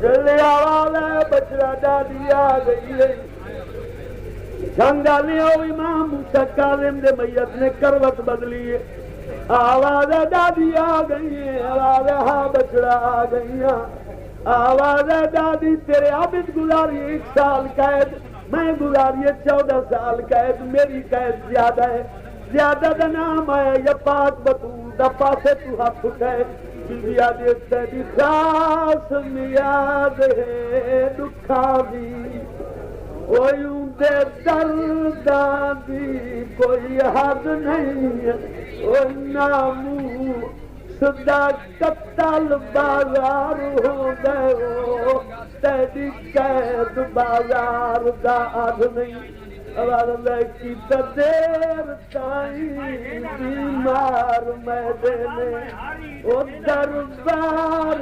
चले आवाज है बचड़ा दादी आ गई है जंगाली हो इमाम मूसा कालिम दे मैयत ने करवट बदली है आवाज दादी आ गई है आवाज हाँ बचड़ा आ गई आवाज दादी तेरे आबिद गुजारी 1 साल कैद मैं गुजारी 14 साल कैद मेरी कैद ज्यादा है ज्यादा का नाम है या पाक बतूल दफा से तू हाथ उठाए बिया देखते भी सास याद है दुखा भी दर्दा दी कोई हद नहीं है नामू सुदा कत्तल बाजार हो गयो तेरी कैद बाजार दा अध नहीं की देर ताई बीमार मैं देने ओ दरबार